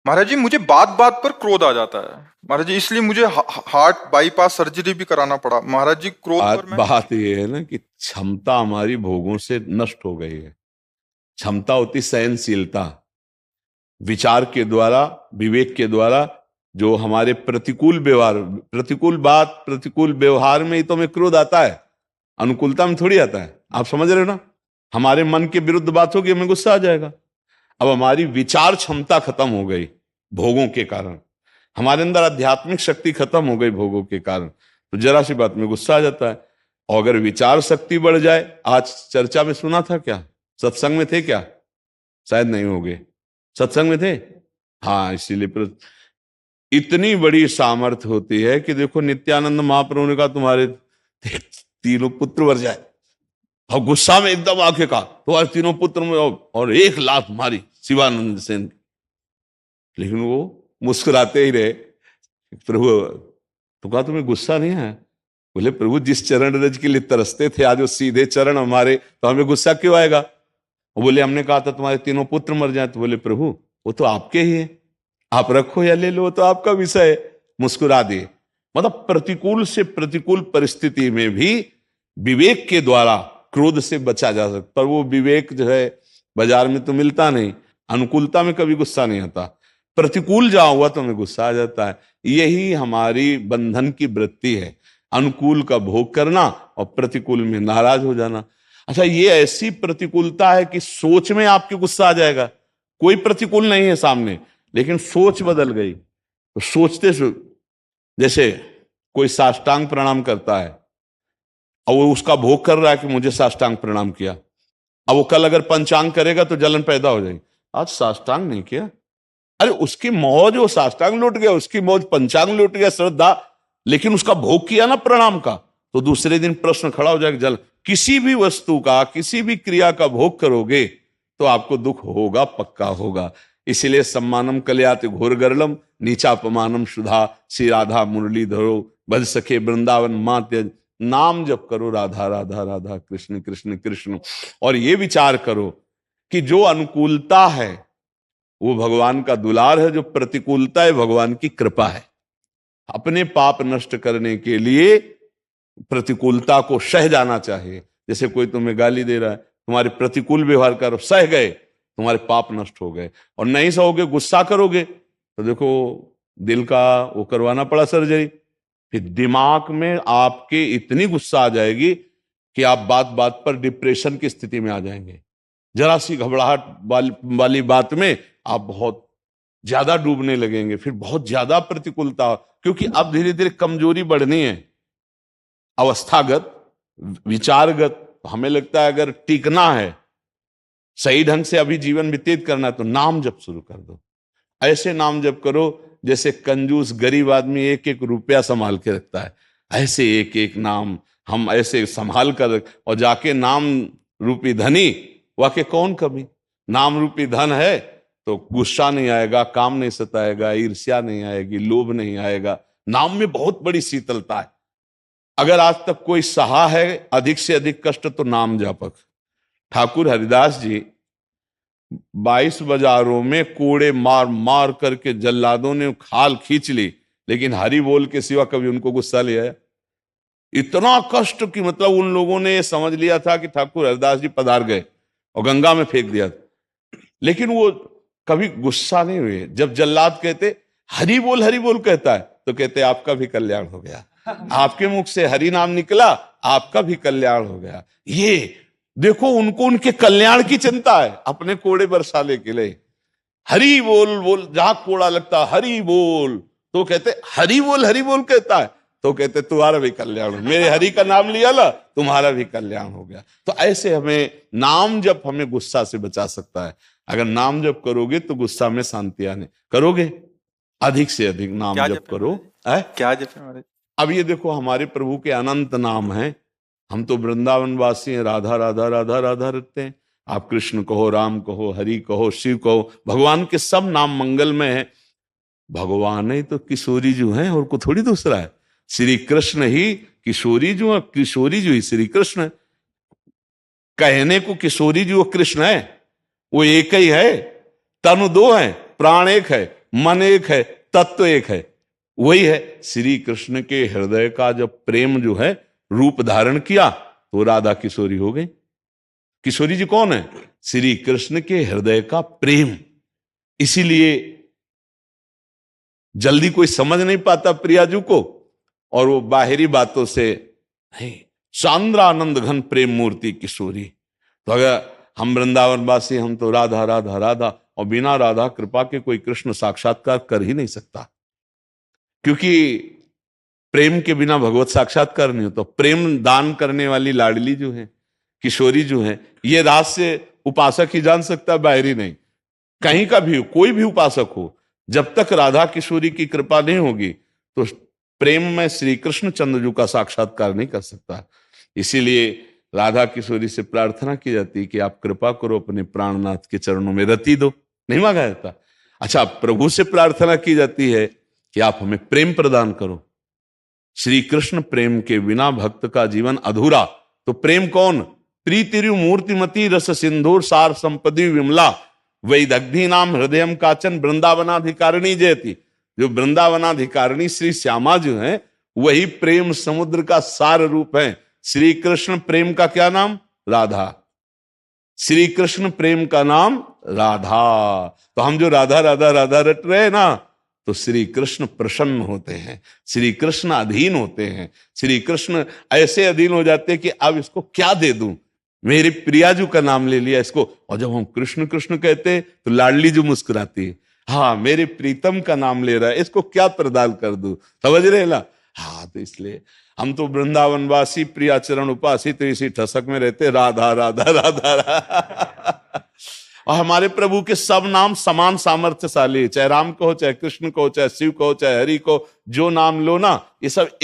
महाराज जी मुझे बात बात पर क्रोध आ जाता है महाराज जी, इसलिए मुझे हार्ट बाईपास सर्जरी भी कराना पड़ा महाराज जी। क्रोध पर मैं बात ये है ना कि क्षमता हमारी भोगों से नष्ट हो गई है। क्षमता होती सहनशीलता, विचार के द्वारा, विवेक के द्वारा जो हमारे प्रतिकूल व्यवहार, प्रतिकूल बात, प्रतिकूल व्यवहार में ही तो हमें क्रोध आता है, अनुकूलता में थोड़ी आता है। आप समझ रहे हो ना? हमारे मन के विरुद्ध बात होगी, हमें गुस्सा आ जाएगा। अब हमारी विचार क्षमता खत्म हो गई भोगों के कारण, हमारे अंदर आध्यात्मिक शक्ति खत्म हो गई भोगों के कारण, तो जरा सी बात में गुस्सा आ जाता है। और अगर विचार शक्ति बढ़ जाए, आज चर्चा में सुना था क्या? सत्संग में थे क्या? शायद नहीं होंगे। सत्संग में थे? हाँ, इसीलिए इतनी बड़ी सामर्थ्य होती है कि देखो नित्यानंद महाप्रभु ने कहा तुम्हारे तीनों पुत्र मर जाए, और गुस्सा में एकदम आके कहा तुम्हारे तीनों पुत्र में, और 1 लाख मारी शिवानंद सेन। लेकिन वो मुस्कुराते ही रहे। प्रभु तो कहा तुम्हें गुस्सा नहीं है? बोले प्रभु जिस चरण रज के लिए तरसते थे आज वो सीधे चरण हमारे, तो हमें गुस्सा क्यों आएगा? वो बोले हमने कहा था तुम्हारे तीनों पुत्र मर जाए। तो बोले प्रभु वो तो आपके ही है, आप रखो या ले लो, तो आपका विषय है। मुस्कुरा दिए। मतलब प्रतिकूल से प्रतिकूल परिस्थिति में भी विवेक के द्वारा क्रोध से बचा जा सकता। पर वो विवेक जो है बाजार में तो मिलता नहीं। अनुकूलता में कभी गुस्सा नहीं आता, प्रतिकूल जहां हुआ तो हमें गुस्सा आ जाता है। यही हमारी बंधन की वृत्ति है, अनुकूल का भोग करना और प्रतिकूल में नाराज हो जाना। अच्छा, ये ऐसी प्रतिकूलता है कि सोच में आपके गुस्सा आ जाएगा। कोई प्रतिकूल नहीं है सामने, लेकिन सोच बदल गई। तो सोचते जैसे कोई साष्टांग प्रणाम करता है और वो उसका भोग कर रहा है कि मुझे साष्टांग प्रणाम किया। अब वो कल अगर पंचांग करेगा तो जलन पैदा हो जाएगी। आज साष्टांग नहीं किया, अरे उसकी मौज, वो साष्टांग लूट गया, उसकी मौज पंचांग लूट गया, श्रद्धा, लेकिन उसका भोग किया ना प्रणाम का, तो दूसरे दिन प्रश्न खड़ा हो जाएगा। जल किसी भी वस्तु का, किसी भी क्रिया का भोग करोगे तो आपको दुख होगा, पक्का होगा। इसीलिए सम्मानम कल्याति घोर गरलम, नीचापमानम सुधा, श्री राधा मुरली धरो, भज सखे वृंदावन मात्य। नाम जप करो राधा राधा राधा, कृष्ण कृष्ण कृष्ण। और ये विचार करो कि जो अनुकूलता है वो भगवान का दुलार है, जो प्रतिकूलता है भगवान की कृपा है। अपने पाप नष्ट करने के लिए प्रतिकूलता को सह जाना चाहिए। जैसे कोई तुम्हें गाली दे रहा है, तुम्हारे प्रतिकूल व्यवहार कर, सह गए, तुम्हारे पाप नष्ट हो गए। और नहीं सहोगे, गुस्सा करोगे, तो देखो दिल का वो करवाना पड़ा सर्जरी। फिर दिमाग में आपके इतनी गुस्सा आ जाएगी कि आप बात बात पर डिप्रेशन की स्थिति में आ जाएंगे। जरा सी घबराहट वाली बात में आप बहुत ज्यादा डूबने लगेंगे, फिर बहुत ज्यादा प्रतिकूलता, क्योंकि अब धीरे धीरे कमजोरी बढ़नी है, अवस्थागत, विचारगत। हमें लगता है अगर टिकना है, सही ढंग से अभी जीवन व्यतीत करना है, तो नाम जप शुरू कर दो। ऐसे नाम जप करो जैसे कंजूस गरीब आदमी एक एक रुपया संभाल के रखता है, ऐसे एक एक नाम हम ऐसे संभाल कर, और जाके नाम रूपी धनी, वाके कौन कमी। नाम रूपी धन है तो गुस्सा नहीं आएगा, काम नहीं सताएगा, ईर्ष्या नहीं आएगी, लोभ नहीं आएगा। नाम में बहुत बड़ी शीतलता है। अगर आज तक कोई सहा है अधिक से अधिक कष्ट, तो नाम जापक। ठाकुर हरिदास जी 22 बाजारों में कोड़े मार मार करके जल्लादों ने खाल खींच ली, लेकिन हरि बोल के सिवा कभी उनको गुस्सा ले आया? इतना कष्ट कि मतलब उन लोगों ने समझ लिया था कि ठाकुर हरिदास जी पधार गए और गंगा में फेंक दिया, लेकिन वो कभी गुस्सा नहीं हुए। जब जल्लाद कहते हरि बोल कहता है, तो कहते आपका भी कल्याण हो गया, आपके मुख से हरि नाम निकला, आपका भी कल्याण हो गया। ये देखो, उनको उनके कल्याण की चिंता है, अपने कोड़े बरसाने के लिए। हरि बोल, जहां कोड़ा लगता हरि बोल, तो कहते हरि बोल कहता है, तो कहते तुम्हारा भी कल्याण हो, मेरे हरि का नाम लिया ना, तुम्हारा भी कल्याण हो गया। तो ऐसे हमें नाम जप हमें गुस्सा से बचा सकता है। अगर नाम जप करोगे तो गुस्सा में शांति आने, करोगे अधिक से अधिक नाम जप करो। क्या जप है महाराज? अब ये देखो, हमारे प्रभु के अनंत नाम हैं। हम तो वृंदावन वासी हैं, राधा राधा राधा राधा रखते हैं। आप कृष्ण कहो, राम कहो, हरि कहो, शिव कहो, भगवान के सब नाम मंगलमय है। भगवान ही तो किशोरी जो है, और को थोड़ी दूसरा है। श्री कृष्ण ही किशोरी जो है, किशोरी जो ही श्री कृष्ण है। कहने को किशोरी जो कृष्ण है, वो एक ही है, तनु दो है, प्राण एक है, मन एक है, तत्व एक है। वही है श्री कृष्ण के हृदय का जब प्रेम जो है रूप धारण किया तो राधा किशोरी हो गई। किशोरी जी कौन है? श्री कृष्ण के हृदय का प्रेम। इसीलिए जल्दी कोई समझ नहीं पाता प्रियाजू को, और वो बाहरी बातों से नहीं, चांद्रानंद घन प्रेम मूर्ति किशोरी। तो अगर हम वृंदावनवासी, हम तो राधा राधा राधा, और बिना राधा कृपा के कोई कृष्ण साक्षात्कार कर ही नहीं सकता, क्योंकि प्रेम के बिना भगवत साक्षात्कार नहीं होता। प्रेम दान करने वाली लाडली जो है, किशोरी जो है, ये रहस्य उपासक ही जान सकता है, बाहरी नहीं। कहीं का भी कोई भी उपासक हो, जब तक राधा किशोरी की कृपा नहीं होगी तो प्रेम में श्री कृष्ण चंद्रजू का साक्षात्कार नहीं कर सकता। इसीलिए राधा किशोरी से प्रार्थना की जाती है कि आप कृपा करो, अपने प्राणनाथ के चरणों में रति दो। नहीं मांगा जाता। अच्छा, प्रभु से प्रार्थना की जाती है कि आप हमें प्रेम प्रदान करो। श्री कृष्ण प्रेम के बिना भक्त का जीवन अधूरा। तो प्रेम कौन? प्रीतिरु मूर्तिमती रस सिंधुर सार संपदि विमला वैदग्धि नाम हृदयम काचन वृंदावनाधिकारिणी जयती। जो वृंदावनाधिकारिणी श्री श्यामा जो है, वही प्रेम समुद्र का सार रूप है। श्री कृष्ण प्रेम का क्या नाम? राधा। श्री कृष्ण प्रेम का नाम राधा। तो हम जो राधा राधा राधा रट रहे हैं ना, तो श्री कृष्ण प्रसन्न होते हैं, श्री कृष्ण अधीन होते हैं। श्री कृष्ण ऐसे अधीन हो जाते हैं कि अब इसको क्या दे दूं, मेरे प्रियाजू का नाम ले लिया इसको। और जब हम कृष्ण कृष्ण कहते तो लाडली जो मुस्कुराती है, हाँ मेरे प्रीतम का नाम ले रहा है, इसको क्या प्रदान कर दूं। समझ रहे ना? हाँ, तो इसलिए हम तो वृंदावनवासी प्रियाचरण उपासी, तो इसी ठसक में रहते, राधा राधा राधा राधा। और हमारे प्रभु के सब नाम समान सामर्थ्यशाली, चाहे राम को हो, चाहे कृष्ण को हो, चाहे शिव को हो, चाहे हरि को, जो नाम लो ना, ये सब